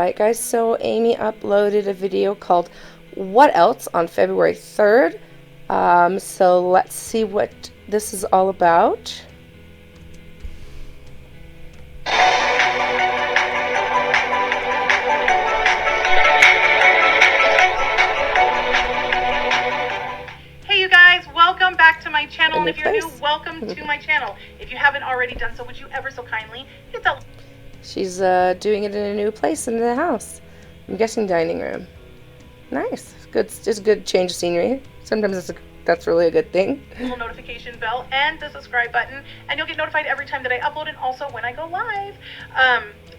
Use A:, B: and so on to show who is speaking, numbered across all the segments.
A: Alright guys, so Amy uploaded a video called What Else on February 3rd. So let's see what this is all about.
B: Hey you guys, welcome back to my channel, and if you're new,
A: place.
B: welcome to my channel. If you haven't already done so, would you ever so kindly hit that.
A: She's doing it in a new place in the house. I'm guessing dining room. Nice. Good. Just a good change of scenery. Sometimes that's really a good thing.
B: Little notification bell and the subscribe button, and you'll get notified every time that I upload and also when I go live.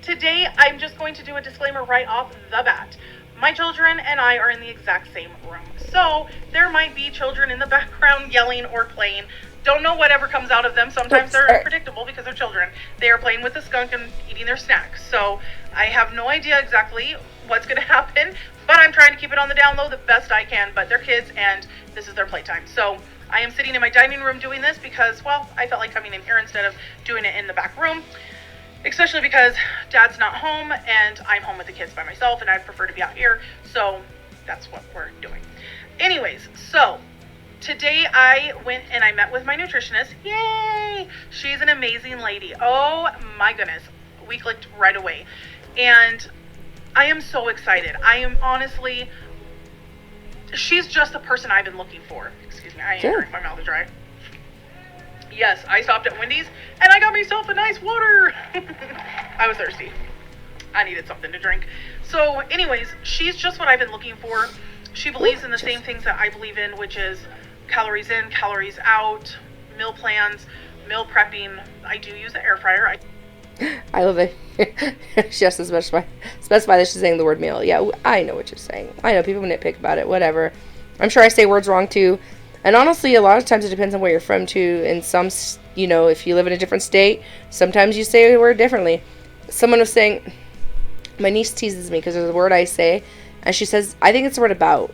B: Today I'm just going to do a disclaimer right off the bat. My children and I are in the exact same room, so there might be children in the background yelling or playing. Don't know whatever comes out of them. Sometimes they're unpredictable because they're children. They are playing with the skunk and eating their snacks. So I have no idea exactly what's going to happen, but I'm trying to keep it on the down low the best I can. But they're kids and this is their playtime. So I am sitting in my dining room doing this because, well, I felt like coming in here instead of doing it in the back room. Especially because Dad's not home and I'm home with the kids by myself and I'd prefer to be out here. So that's what we're doing. Anyways, so today I went and I met with my nutritionist. Yay! She's an amazing lady. Oh my goodness. We clicked right away. And I am so excited. I am honestly, she's just the person I've been looking for. Excuse me, I am drink, my mouth is dry. Yes, I stopped at Wendy's and I got myself a nice water. I was thirsty. I needed something to drink. So anyways, she's just what I've been looking for. She believes in the same things that I believe in, which is calories in, calories out, meal plans, meal prepping. I do use the air fryer.
A: I love it. She has to specify that she's saying the word meal. Yeah, I know what you're saying. I know people nitpick about it, whatever. I'm sure I say words wrong too. And honestly, a lot of times it depends on where you're from too. In some, you know, if you live in a different state, sometimes you say a word differently. Someone was saying, my niece teases me because there's a word I say, and she says, I think it's the word about.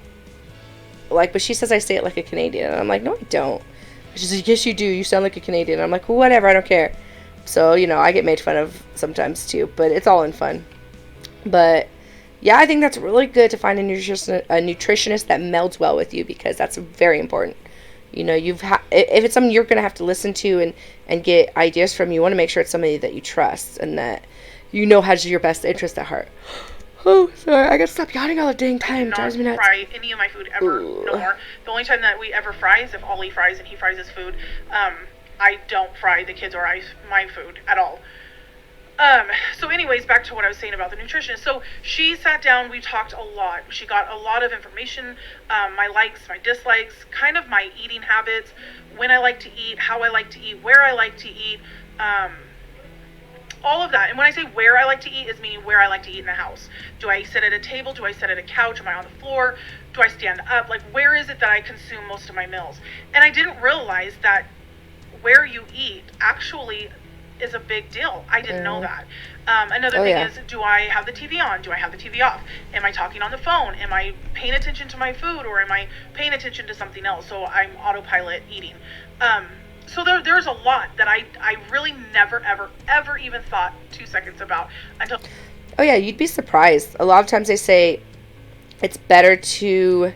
A: Like, but she says I say it like a Canadian. And I'm like, no, I don't. She says, yes, you do. You sound like a Canadian. I'm like, well, whatever, I don't care. So, you know, I get made fun of sometimes too, but it's all in fun. But yeah, I think that's really good to find a nutritionist that melds well with you, because that's very important. You know, if it's something you're going to have to listen to and get ideas from, you want to make sure it's somebody that you trust and that you know has your best interest at heart. Oh, sorry, I gotta stop yawning all the dang time. Drives me nuts.
B: I don't fry any of my food ever, no more. The only time that we ever fry is if Ollie fries and he fries his food. I don't fry the kids or my food at all. So anyways, back to what I was saying about the nutritionist. So she sat down, we talked a lot. She got a lot of information, my likes, my dislikes, kind of my eating habits, when I like to eat, how I like to eat, where I like to eat, all of that. And when I say where I like to eat, is meaning where I like to eat in the house. Do I sit at a table? Do I sit at a couch? Am I on the floor? Do I stand up? Like, where is it that I consume most of my meals? And I didn't realize that where you eat actually is a big deal. I didn't know that. Another thing is, do I have the TV on? Do I have the TV off? Am I talking on the phone? Am I paying attention to my food, or am I paying attention to something else? So I'm autopilot eating. So there's a lot that I really never, ever even thought 2 seconds about until...
A: Oh yeah, you'd be surprised. A lot of times they say it's better to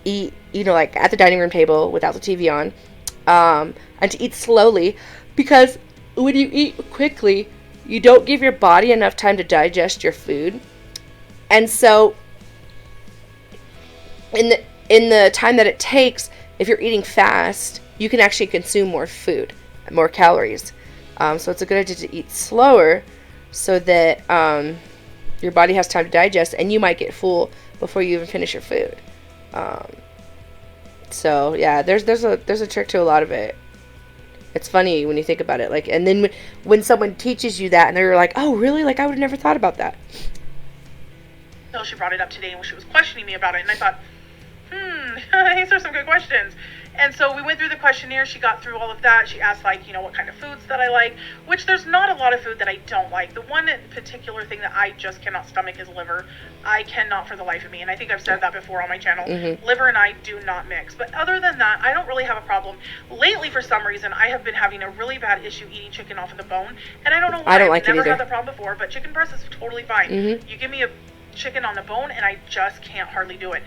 A: eat, you know, like at the dining room table without the TV on, and to eat slowly, because when you eat quickly, you don't give your body enough time to digest your food. And so in the time that it takes, if you're eating fast, you can actually consume more food, more calories. So it's a good idea to eat slower so that your body has time to digest, and you might get full before you even finish your food. So yeah, there's a trick to a lot of it. It's funny when you think about it. Like, and then when someone teaches you that and they're like, oh really? Like, I would have never thought about that.
B: So she brought it up today and she was questioning me about it, and I thought, these are some good questions. And so we went through the questionnaire. She got through all of that. She asked, like, what kind of foods that I like, which there's not a lot of food that I don't like. The one particular thing that I just cannot stomach is liver. I cannot for the life of me, and I think I've said that before on my channel. Liver and I do not mix. But other than that, I don't really have a problem. Lately, for some reason, I have been having a really bad issue eating chicken off of the bone, and I don't know why.
A: I don't like
B: I've
A: it
B: never
A: either.
B: had the problem before, but chicken breast is totally fine. You give me a chicken on the bone, and I just can't hardly do it.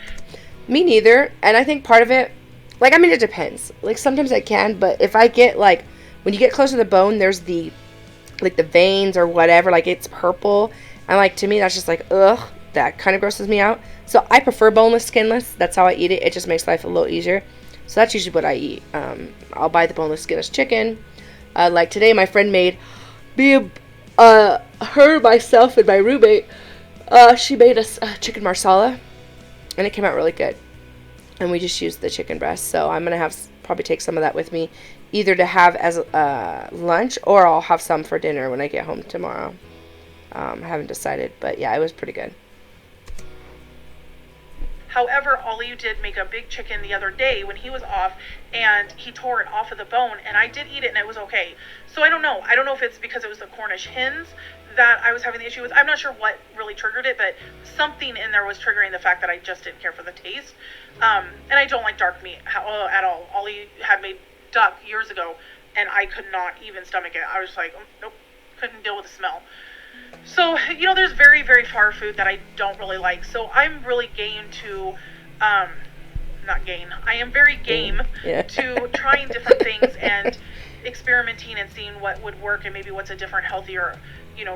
A: Me neither. And I think part of it, like, I mean, it depends. Like, sometimes I can, but if I get, like, when you get close to the bone, there's the, like, the veins or whatever, like, it's purple. And, like, to me, that's just like, ugh, that kind of grosses me out. So I prefer boneless, skinless. That's how I eat it. It just makes life a little easier. So that's usually what I eat. I'll buy the boneless, skinless chicken. Like, today, my friend made me, her, myself, and my roommate, she made us chicken marsala. And it came out really good. And we just used the chicken breast. So I'm going to probably take some of that with me. Either to have as lunch, or I'll have some for dinner when I get home tomorrow. I haven't decided. But yeah, it was pretty good.
B: However, Ollie did make a big chicken the other day when he was off, and he tore it off of the bone, and I did eat it, and it was okay. So I don't know. I don't know if it's because it was the Cornish hens that I was having the issue with. I'm not sure what really triggered it, but something in there was triggering the fact that I just didn't care for the taste. And I don't like dark meat at all. Ollie had made duck years ago, and I could not even stomach it. I was just like, nope, couldn't deal with the smell. So, there's very, very far food that I don't really like. So I'm really game to, I am very game to trying different things and experimenting and seeing what would work, and maybe what's a different, healthier,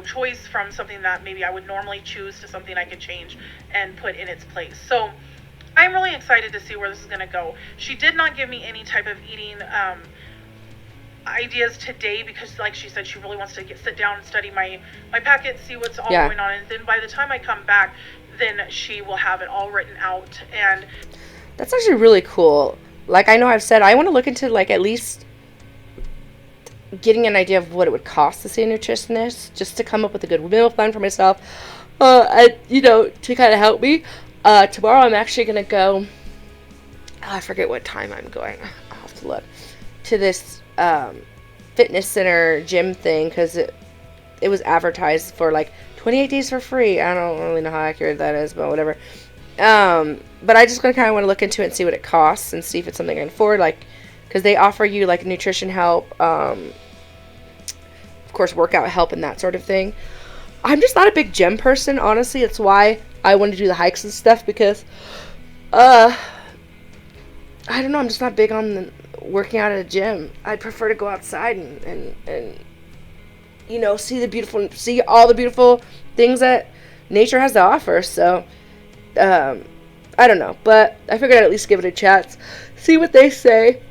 B: choice from something that maybe I would normally choose to something I could change and put in its place. So I'm really excited to see where this is going to go. She did not give me any type of eating ideas today, because, like she said, she really wants to sit down and study my packet, see what's all going on, and then by the time I come back, then she will have it all written out. And
A: that's actually really cool. Like, I know I've said I want to look into, like, at least getting an idea of what it would cost to see a nutritionist, just to come up with a good meal plan for myself, and, to kind of help me. Tomorrow I'm actually going to go, I forget what time I'm going, I'll have to look, to this fitness center gym thing, because it was advertised for, like, 28 days for free. I don't really know how accurate that is, but whatever. But I just kind of want to look into it and see what it costs, and see if it's something I can afford, like, because they offer you, like, nutrition help, of course, workout help and that sort of thing. I'm just not a big gym person, honestly. It's why I want to do the hikes and stuff, because, I don't know, I'm just not big on the working out at a gym. I'd prefer to go outside and see all the beautiful things that nature has to offer. So, I don't know, but I figured I'd at least give it a chance, see what they say,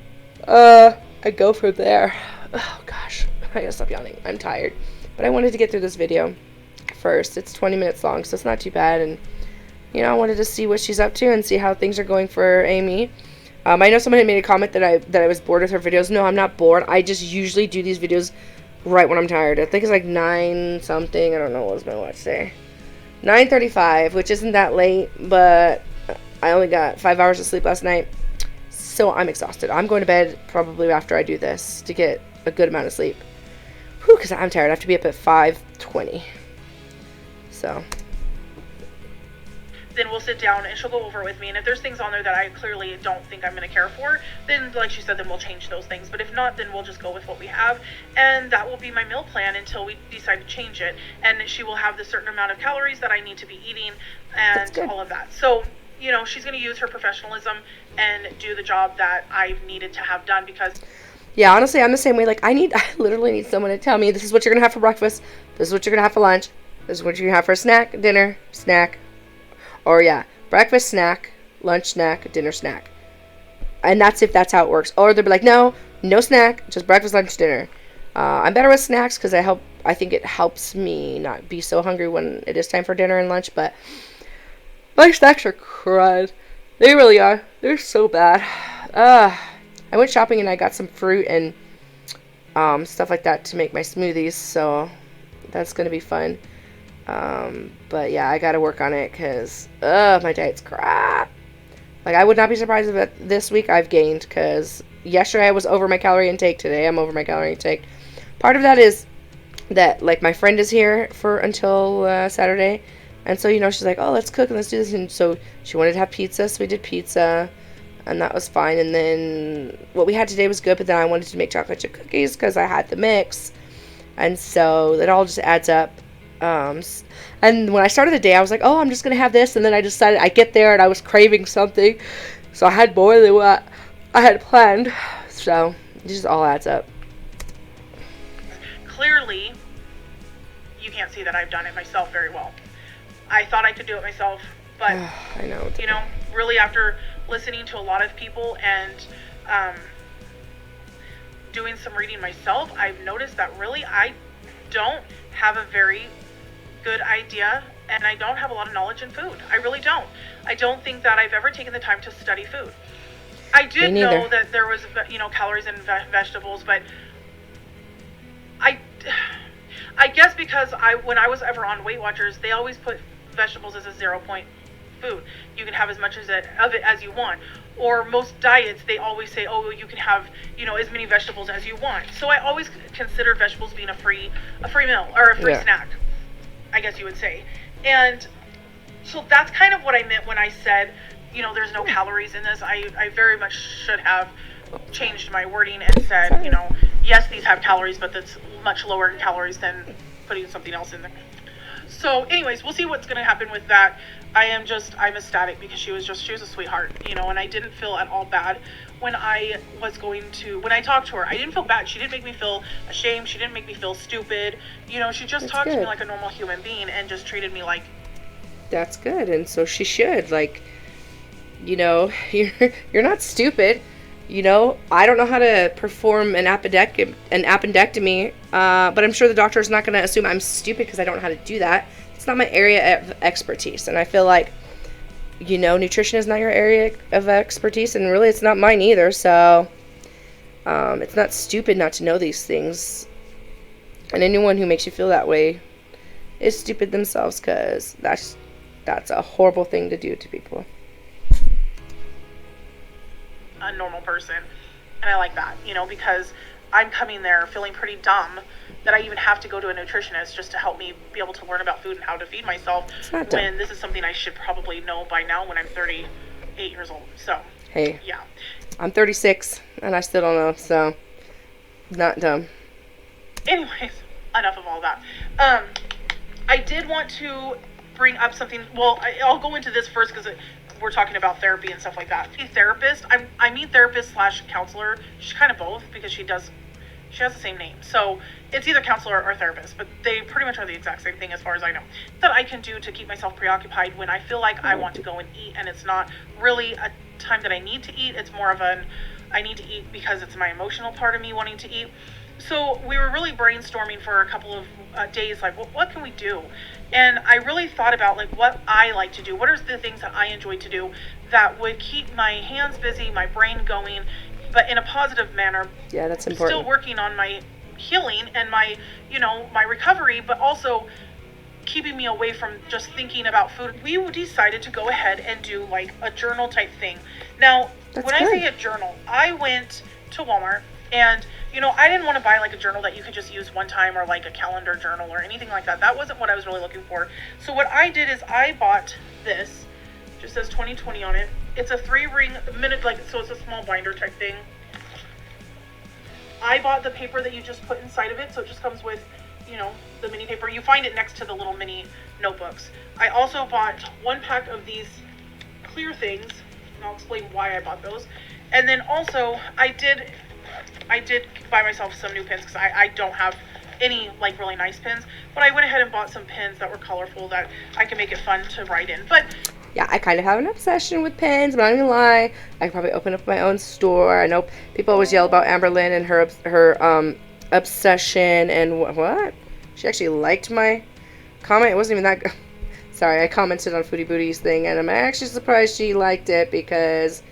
A: I go from there. Oh gosh, I gotta stop yawning. I'm tired, but I wanted to get through this video first. It's 20 minutes long, so it's not too bad, and I wanted to see what she's up to and see how things are going for Amy. I know someone had made a comment that I was bored with her videos. No, I'm not bored. I just usually do these videos right when I'm tired. I think it's like 9 something. I don't know what was my watch say. 9:35, which isn't that late, but I only got 5 hours of sleep last night, so I'm exhausted. I'm going to bed probably after I do this to get a good amount of sleep. Whew, because I'm tired. I have to be up at 5:20. So
B: then we'll sit down and she'll go over it with me, and if there's things on there that I clearly don't think I'm going to care for, then, like she said, then we'll change those things. But if not, then we'll just go with what we have, and that will be my meal plan until we decide to change it. And she will have the certain amount of calories that I need to be eating, and all of that. So, she's going to use her professionalism and do the job that I've needed to have done, because
A: yeah, honestly, I'm the same way. Like, I literally need someone to tell me, this is what you're going to have for breakfast, this is what you're going to have for lunch, this is what you're going to have for snack, dinner, snack, or breakfast, snack, lunch, snack, dinner, snack. And that's if that's how it works. Or they'll be like, no snack, just breakfast, lunch, dinner. I'm better with snacks because I think it helps me not be so hungry when it is time for dinner and lunch, but my snacks are crud. They really are. They're so bad. I went shopping and I got some fruit and stuff like that to make my smoothies, so that's going to be fun. But yeah, I gotta work on it because my diet's crap. Like, I would not be surprised if this week I've gained, because yesterday I was over my calorie intake. Today I'm over my calorie intake. Part of that is that, like, my friend is here for until Saturday. And so, she's like, oh, let's cook and let's do this. And so she wanted to have pizza, so we did pizza. And that was fine. And then what we had today was good, but then I wanted to make chocolate chip cookies because I had the mix. And so it all just adds up. And when I started the day, I was like, oh, I'm just going to have this. And then I decided I get there and I was craving something. So I had more than what I had planned. So it just all adds up.
B: Clearly, you can't see that I've done it myself very well. I thought I could do it myself, but,
A: I know.
B: Really after listening to a lot of people and doing some reading myself, I've noticed that really I don't have a very good idea, and I don't have a lot of knowledge in food. I really don't. I don't think that I've ever taken the time to study food. I did know that there was, calories in vegetables, but I guess because when I was ever on Weight Watchers, they always put vegetables as a 0-point food. You can have as much of it as you want. Or most diets, they always say, oh, you can have, as many vegetables as you want. So I always considered vegetables being a free meal or a free snack, I guess you would say. And so that's kind of what I meant when I said, there's no calories in this. I very much should have changed my wording and said, yes, these have calories, but that's much lower in calories than putting something else in there. So anyways, we'll see what's going to happen with that. I'm ecstatic because she was a sweetheart, and I didn't feel at all bad when I talked to her. I didn't feel bad. She didn't make me feel ashamed. She didn't make me feel stupid. She just talked to me like a normal human being and just treated me like.
A: That's good. And so she should, you're not stupid. I don't know how to perform an appendectomy, but I'm sure the doctor is not going to assume I'm stupid because I don't know how to do that. It's not my area of expertise, and I feel like, nutrition is not your area of expertise, and really it's not mine either, so it's not stupid not to know these things, and anyone who makes you feel that way is stupid themselves, because that's a horrible thing to do to people.
B: A normal person, and I like that, because I'm coming there feeling pretty dumb that I even have to go to a nutritionist just to help me be able to learn about food and how to feed myself, when this is something I should probably know by now when I'm 38 years old. So
A: hey,
B: yeah,
A: I'm 36 and I still don't know, so not dumb.
B: Anyways, enough of all that. I did want to bring up something. Well, I'll go into this first because we're talking about therapy and stuff like that. A therapist, I mean therapist / counselor. She's kind of both because she has the same name. So it's either counselor or therapist, but they pretty much are the exact same thing as far as I know. That I can do to keep myself preoccupied when I feel like I want to go and eat, and it's not really a time that I need to eat. It's more of I need to eat because it's my emotional part of me wanting to eat. So we were really brainstorming for a couple of days, like, what can we do? And I really thought about, what I like to do. What are the things that I enjoy to do that would keep my hands busy, my brain going, but in a positive manner.
A: Yeah, that's important.
B: Still working on my healing and my recovery, but also keeping me away from just thinking about food. We decided to go ahead and do, a journal type thing. Now, when I say a journal, I went to Walmart. And, I didn't want to buy a journal that you could just use one time, or a calendar journal or anything like that. That wasn't what I was really looking for. So what I did is I bought this. It just says 2020 on it. It's a 3-ring minute, so it's a small binder type thing. I bought the paper that you just put inside of it. So it just comes with, the mini paper. You find it next to the little mini notebooks. I also bought 1 pack of these clear things. And I'll explain why I bought those. And then also I did buy myself some new pens because I don't have any really nice pens, but I went ahead and bought some pens that were colorful that I can make it fun to write in. But
A: yeah, I kind of have an obsession with pens. I'm not gonna lie. I could probably open up my own store. I know people always yell about Amberlynn and her obsession and what? She actually liked my comment. It wasn't even that good. Sorry, I commented on Foodie Booty's thing, and I'm actually surprised she liked it because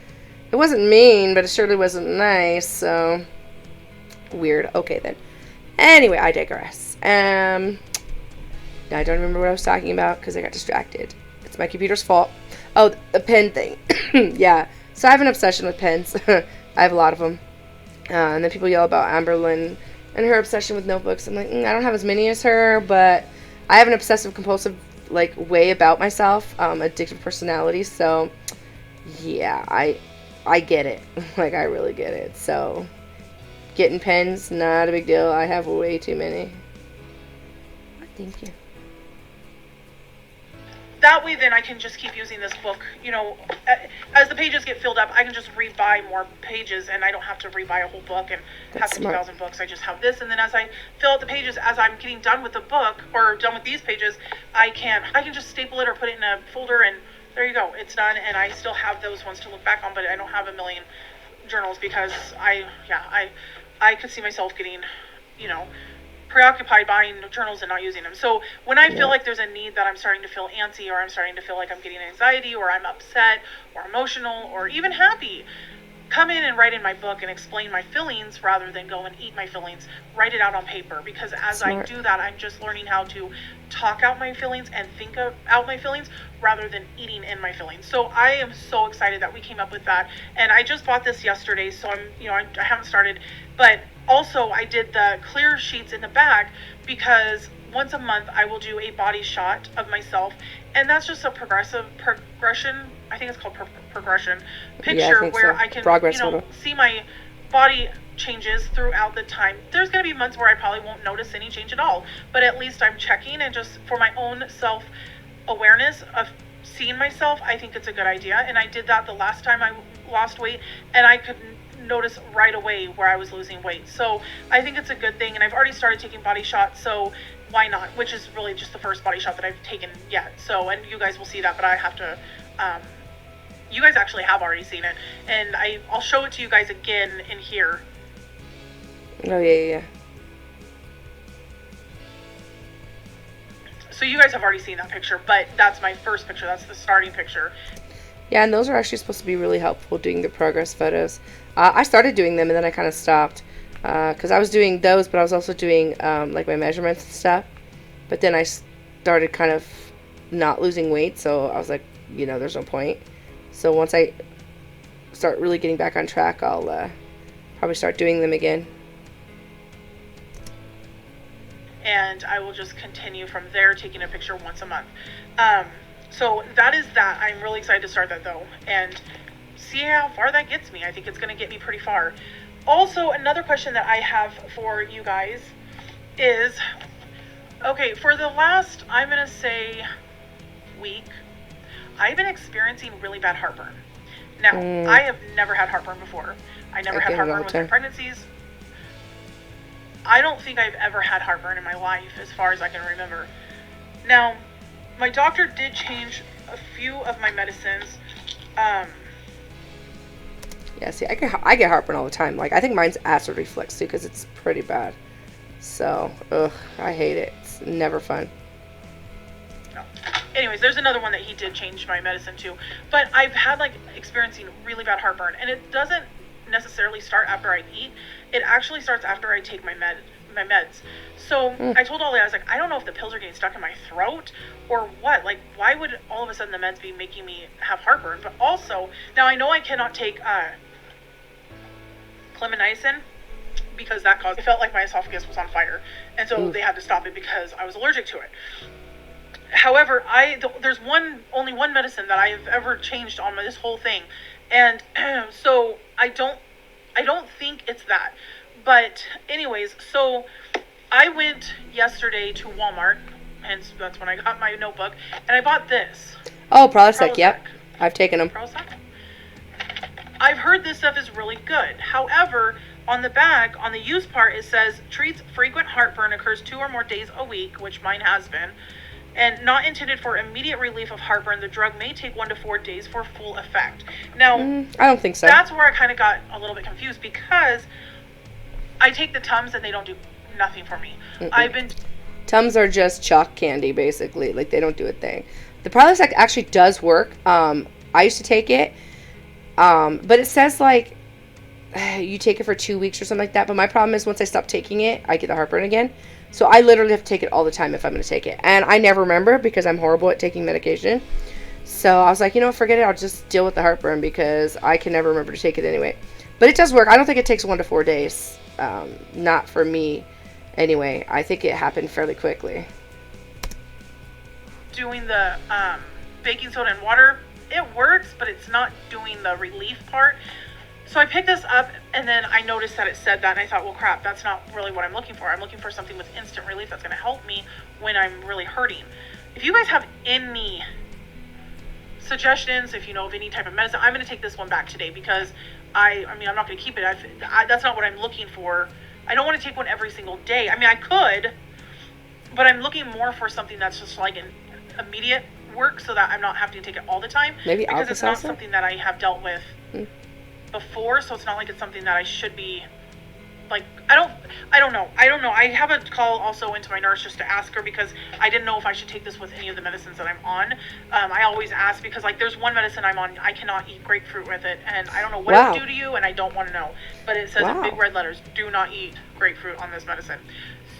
A: it wasn't mean, but it surely wasn't nice, so weird. Okay, then. Anyway, I digress. I don't remember what I was talking about because I got distracted. It's my computer's fault. Oh, the pen thing. Yeah. So I have an obsession with pens. I have a lot of them. And then people yell about Amberlyn and her obsession with notebooks. I'm like, I don't have as many as her, but I have an obsessive compulsive like way about myself, addictive personality. So yeah, I get it. Like I really get it. So getting pens, not a big deal. I have way too many. Thank you.
B: That way then I can just keep using this book, you know, as the pages get filled up, I can just rebuy more pages, and I don't have to rebuy a whole book and have 50,000 books. I just have this, and then as I fill out the pages, as I'm getting done with the book, or done with these pages, I can just staple it or put it in a folder, and there you go, it's done, and I still have those ones to look back on, but I don't have a million journals because I could see myself getting, you know, preoccupied buying journals and not using them. So when I feel like there's a need that I'm starting to feel antsy, or I'm starting to feel like I'm getting anxiety, or I'm upset or emotional or even happy, come in and write in my book and explain my feelings rather than go and eat my feelings. Write it out on paper, because as I do that, I'm just learning how to talk out my feelings and think out my feelings rather than eating in my feelings. So I am so excited that we came up with that, and I just bought this yesterday, so I haven't started, but also I did the clear sheets in the back because once a month I will do a body shot of myself, and that's just a progression, I think it's called progression picture, where I can see my body changes throughout the time. There's going to be months where I probably won't notice any change at all, but at least I'm checking, and just for my own self awareness of seeing myself, I think it's a good idea. And I did that the last time I lost weight, and I could notice right away where I was losing weight. So I think it's a good thing, and I've already started taking body shots, so why not? Which is really just the first body shot that I've taken yet. So, and you guys will see that, but I have to you guys actually have already seen it, and I'll show it to you guys again in here.
A: Oh yeah.
B: So you guys have already seen that picture, but that's my first picture. That's the starting picture.
A: Yeah, and those are actually supposed to be really helpful doing the progress photos. I started doing them, and then I kind of stopped because I was doing those, but I was also doing like my measurements and stuff. But then I started kind of not losing weight, so I was like, there's no point. So once I start really getting back on track, I'll probably start doing them again.
B: And I will just continue from there, taking a picture once a month. So that is that. I'm really excited to start that, though, and see how far that gets me. I think it's going to get me pretty far. Also, another question that I have for you guys is, okay, for the last, I'm going to say, week, I've been experiencing really bad heartburn. Now, I have never had heartburn before. I never had heartburn with my pregnancies. I don't think I've ever had heartburn in my life, as far as I can remember. Now, my doctor did change a few of my medicines.
A: Yeah, see, I get heartburn all the time. Like, I think mine's acid reflux, too, because it's pretty bad. So, I hate it. It's never fun.
B: No. Anyways, there's another one that he did change my medicine to. But I've had, experiencing really bad heartburn. And it doesn't necessarily start after I eat. It actually starts after I take my meds. So I told Ollie, I was like, I don't know if the pills are getting stuck in my throat or what. Like, why would all of a sudden the meds be making me have heartburn? But also, now I know I cannot take clindamycin because it felt like my esophagus was on fire. And so they had to stop it because I was allergic to it. However, there's only one medicine that I have ever changed on this whole thing. And so I don't think it's that. But anyways, so I went yesterday to Walmart, and that's when I got my notebook, and I bought this.
A: Oh, Prilosec, yep. I've taken them.
B: Prilosec? I've heard this stuff is really good. However, on the back, on the use part, it says, treats frequent heartburn, occurs 2 or more days a week, which mine has been, and not intended for immediate relief of heartburn. The drug may take 1 to 4 days for full effect. Now,
A: I don't think so.
B: That's where I kind of got a little bit confused because I take the Tums and they don't do nothing for me.
A: Tums are just chalk candy, basically. Like, they don't do a thing. The Prilosec actually does work. I used to take it, but it says, you take it for 2 weeks or something like that. But my problem is once I stop taking it, I get the heartburn again. So I literally have to take it all the time if I'm going to take it. And I never remember because I'm horrible at taking medication. So I was like, forget it. I'll just deal with the heartburn because I can never remember to take it anyway. But it does work. I don't think it takes 1 to 4 days. Not for me anyway. I think it happened fairly quickly.
B: Doing the baking soda and water, it works, but it's not doing the relief part. So I picked this up, and then I noticed that it said that, and I thought, well, crap, that's not really what I'm looking for. I'm looking for something with instant relief that's going to help me when I'm really hurting. If you guys have any suggestions, if you know of any type of medicine, I'm going to take this one back today because I'm not going to keep it. That's not what I'm looking for. I don't want to take one every single day. I could, but I'm looking more for something that's just like an immediate work so that I'm not having to take it all the time.
A: Maybe
B: because it's not
A: Alka-Seltzer?
B: something that I have dealt with before, so it's not like it's something that I should be like, I don't know. I have a call also into my nurse just to ask her because I didn't know if I should take this with any of the medicines that I'm on. I always ask because like there's one medicine I'm on, I cannot eat grapefruit with it, and I don't know what it would do to you, and I don't want to know. But it says in big red letters, do not eat grapefruit on this medicine.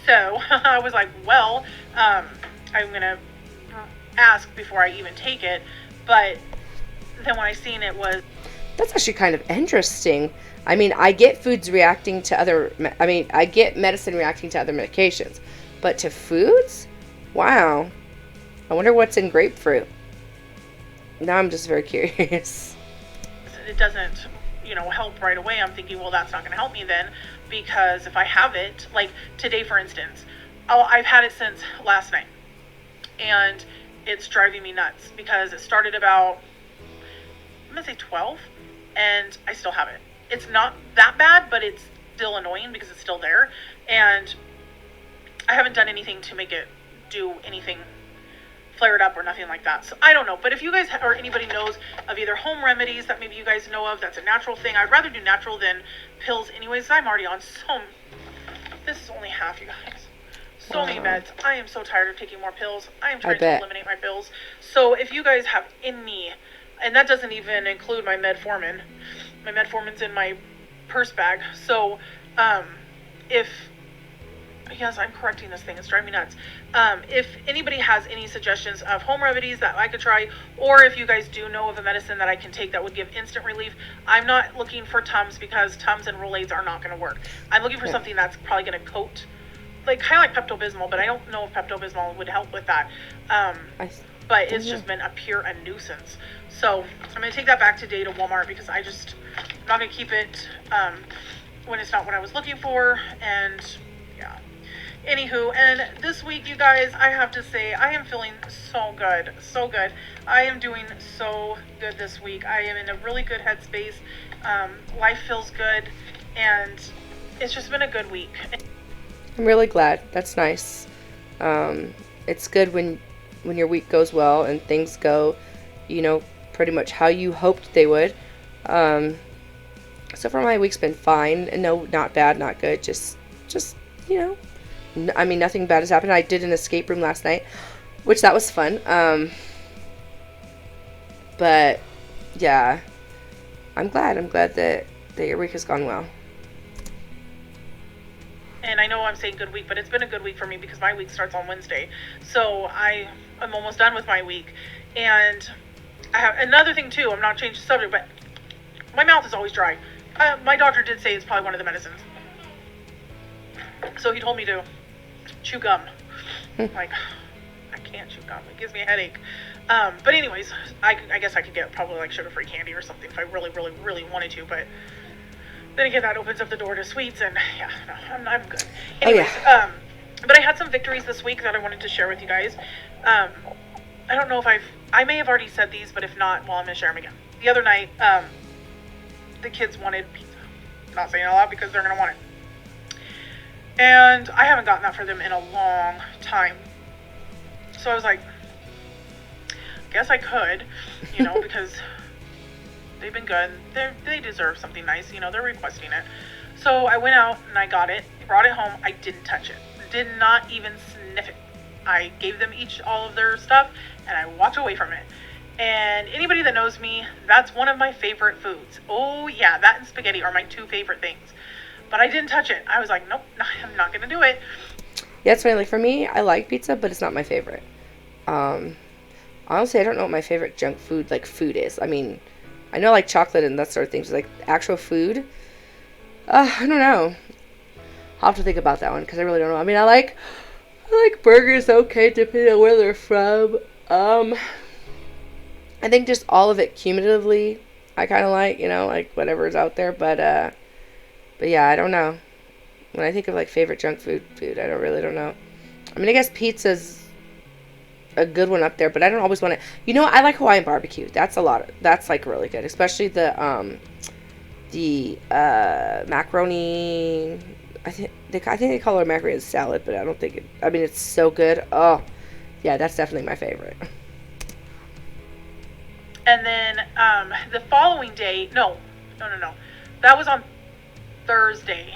B: So I was like, well, I'm gonna ask before I even take it. But then when I seen it was,
A: that's actually kind of interesting. I get foods reacting to other, I get medicine reacting to other medications, but to foods? Wow. I wonder what's in grapefruit. Now I'm just very curious.
B: It doesn't, help right away. I'm thinking, well, that's not going to help me then, because if I have it, like today, for instance, I've had it since last night, and it's driving me nuts because it started about, I'm going to say 12, and I still have it. It's not that bad, but it's still annoying because it's still there. And I haven't done anything to make it do anything, flare it up or nothing like that. So I don't know. But if you guys or anybody knows of either home remedies that maybe you guys know of, that's a natural thing. I'd rather do natural than pills anyways. I'm already on this is only half, you guys. So many meds. I am so tired of taking more pills. I am trying to eliminate my pills. So if you guys have any, and that doesn't even include my metformin. My metformin's in my purse bag. So, yes, I'm correcting this thing. It's driving me nuts. If anybody has any suggestions of home remedies that I could try, or if you guys do know of a medicine that I can take that would give instant relief, I'm not looking for Tums because Tums and Rolaids are not going to work. I'm looking for something that's probably going to coat, like kind of like Pepto-Bismol, but I don't know if Pepto-Bismol would help with that. But it's just been a nuisance. So I'm going to take that back today to Walmart because I'm not going to keep it when it's not what I was looking for. And yeah. Anywho, and this week, you guys, I have to say, I am feeling so good. So good. I am doing so good this week. I am in a really good headspace. Life feels good. And it's just been a good week.
A: I'm really glad. That's nice. It's good when your week goes well and things go, pretty much how you hoped they would. So far my week's been fine. No, not bad, not good. Just, nothing bad has happened. I did an escape room last night, which that was fun. But yeah, I'm glad that your week has gone well.
B: And I know I'm saying good week, but it's been a good week for me because my week starts on Wednesday. So I'm almost done with my week. And I have another thing too. I'm not changing the subject, but my mouth is always dry. My doctor did say it's probably one of the medicines. So he told me to chew gum. Like, I can't chew gum. It gives me a headache. But anyways, I guess I could get probably like sugar-free candy or something if I really, really, really wanted to. But then again, that opens up the door to sweets, and yeah, no, I'm good. Anyways, but I had some victories this week that I wanted to share with you guys. I don't know if I may have already said these, but if not, well, I'm going to share them again. The other night, the kids wanted pizza. I'm not saying it a lot because they're going to want it. And I haven't gotten that for them in a long time. So I was like, guess I could, because they've been good. They deserve something nice, they're requesting it. So I went out and I got it, brought it home. I didn't touch it. Did not even sniff it. I gave them each all of their stuff and I walked away from it. And anybody that knows me, that's one of my favorite foods. Oh yeah, that and spaghetti are my two favorite things. But I didn't touch it. I was like, nope, I'm not going to do it.
A: Yeah, it's funny. Like for me, I like pizza, but it's not my favorite. Honestly, I don't know what my favorite junk food, like, food is. I mean, I know, like, chocolate and that sort of things. Like, actual food, I don't know. I'll have to think about that one, because I really don't know. I mean, I like burgers, okay, depending on where they're from. I think just all of it cumulatively, I kind of like, like, whatever's out there. But yeah, I don't know. When I think of, like, favorite junk food, I don't know. I mean, I guess pizza's a good one up there, but I don't always want to. I like Hawaiian barbecue. That's like really good, especially the macaroni. I think they call it a macaroni salad, but I don't think it. I mean, it's so good. Oh, yeah, that's definitely my favorite.
B: And then the following day, no, that was on Thursday.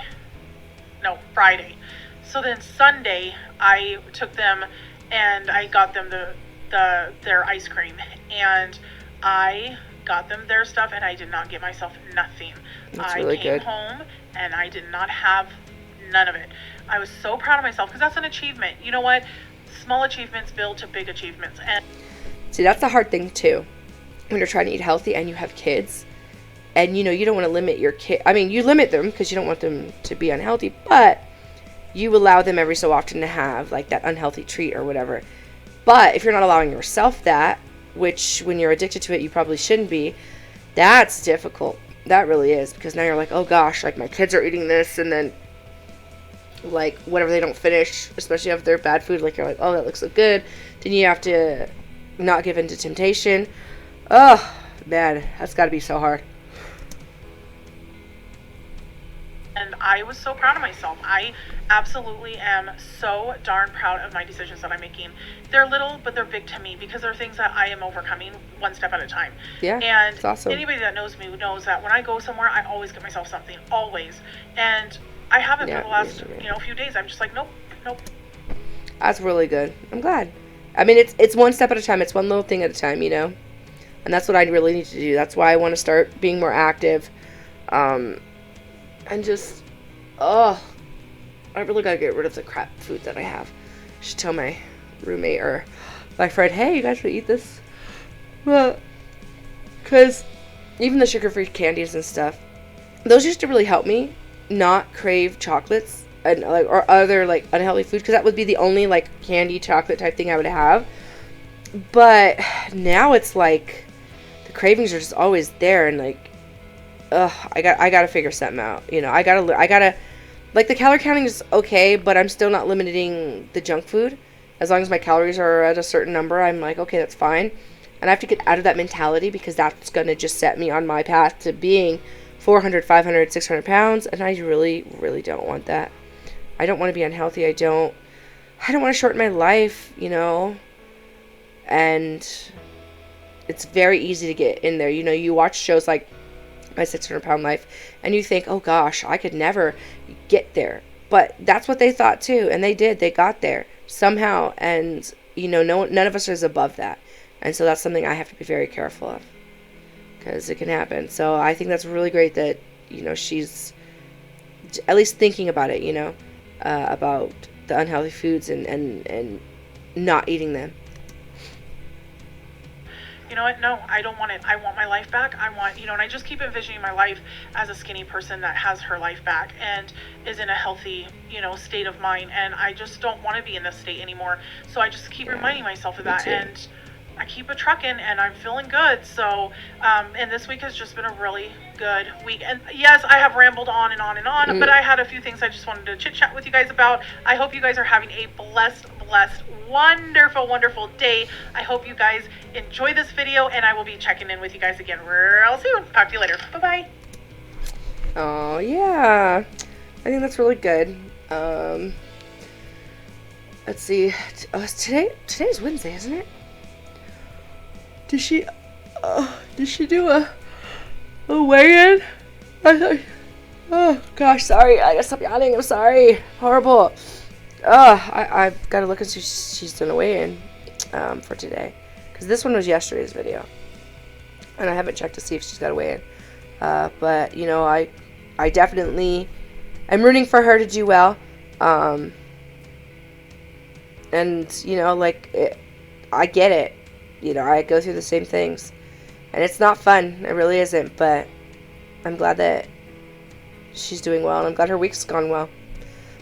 B: No, Friday. So then Sunday, I took them and I got them their ice cream, and I got them their stuff, and I did not get myself nothing.
A: That's really
B: I came
A: good.
B: home and I did not have none of it. I was so proud of myself because that's an achievement. You know what? Small achievements build to big achievements. And
A: See, that's the hard thing too. When you're trying to eat healthy and you have kids, and you don't want to limit your kid. I mean, you limit them because you don't want them to be unhealthy, but you allow them every so often to have like that unhealthy treat or whatever. But if you're not allowing yourself that, which when you're addicted to it, you probably shouldn't be, that's difficult. That really is, because now you're like, oh gosh, like my kids are eating this, and then like whatever they don't finish, especially if they're bad food, like you're like, oh, that looks so good. Then you have to not give in to temptation. Oh, man, that's got to be so hard.
B: And I was so proud of myself. I absolutely am so darn proud of my decisions that I'm making. They're little, but they're big to me because they're things that I am overcoming one step at a time.
A: Yeah,
B: and
A: it's awesome.
B: Anybody that knows me knows that when I go somewhere, I always get myself something, always. And I haven't for the last few days. I'm just like, nope.
A: That's really good. I'm glad. I mean, it's one step at a time. It's one little thing at a time, And that's what I really need to do. That's why I want to start being more active. And just, I really gotta get rid of the crap food that I have. I should tell my roommate or my friend, hey, you guys should eat this. Well, because even the sugar-free candies and stuff, those used to really help me not crave chocolates and like or other like unhealthy food, because that would be the only like candy chocolate type thing I would have. But now it's like the cravings are just always there, and like, I gotta figure something out. I gotta, like, the calorie counting is okay, but I'm still not limiting the junk food. As long as my calories are at a certain number, I'm like, okay, that's fine. And I have to get out of that mentality, because that's gonna just set me on my path to being 400, 500, 600 pounds, and I really, really don't want that. I don't want to be unhealthy. I don't want to shorten my life, and it's very easy to get in there. You watch shows like My 600-Pound Life, and you think, oh gosh, I could never get there. But that's what they thought too, and they did. They got there somehow, and none of us is above that. And so that's something I have to be very careful of, because it can happen. So I think that's really great that she's at least thinking about it, about the unhealthy foods and not eating them.
B: You know what? No, I don't want it. I want my life back. I want, and I just keep envisioning my life as a skinny person that has her life back and is in a healthy, state of mind. And I just don't want to be in this state anymore. So I just keep reminding myself of that. And I keep a trucking, and I'm feeling good. So, and this week has just been a really good week. And yes, I have rambled on and on and on, but I had a few things I just wanted to chit chat with you guys about. I hope you guys are having a blessed, wonderful, wonderful day. I hope you guys enjoy this video, and I will be checking in with you guys again real soon. Talk to you later. Bye-bye.
A: Oh, yeah. I think that's really good. Let's see. Today's Wednesday, isn't it? Did she do a weigh-in? Oh gosh, sorry. I gotta stop yawning. I'm sorry. Horrible. I've got to look and see if she's done a weigh-in for today, because this one was yesterday's video, and I haven't checked to see if she's got a weigh-in. But I definitely am rooting for her to do well. And I get it. you know, I go through the same things. And it's not fun. It really isn't. But I'm glad that she's doing well. And I'm glad her week's gone well.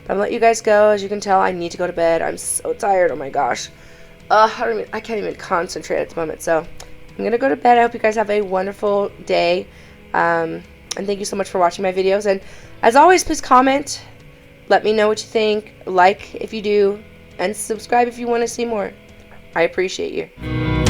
A: But I'm going to let you guys go. As you can tell, I need to go to bed. I'm so tired. Oh my gosh. I can't even concentrate at the moment. So I'm going to go to bed. I hope you guys have a wonderful day. And thank you so much for watching my videos. And as always, please comment. Let me know what you think. Like if you do. And subscribe if you want to see more. I appreciate you.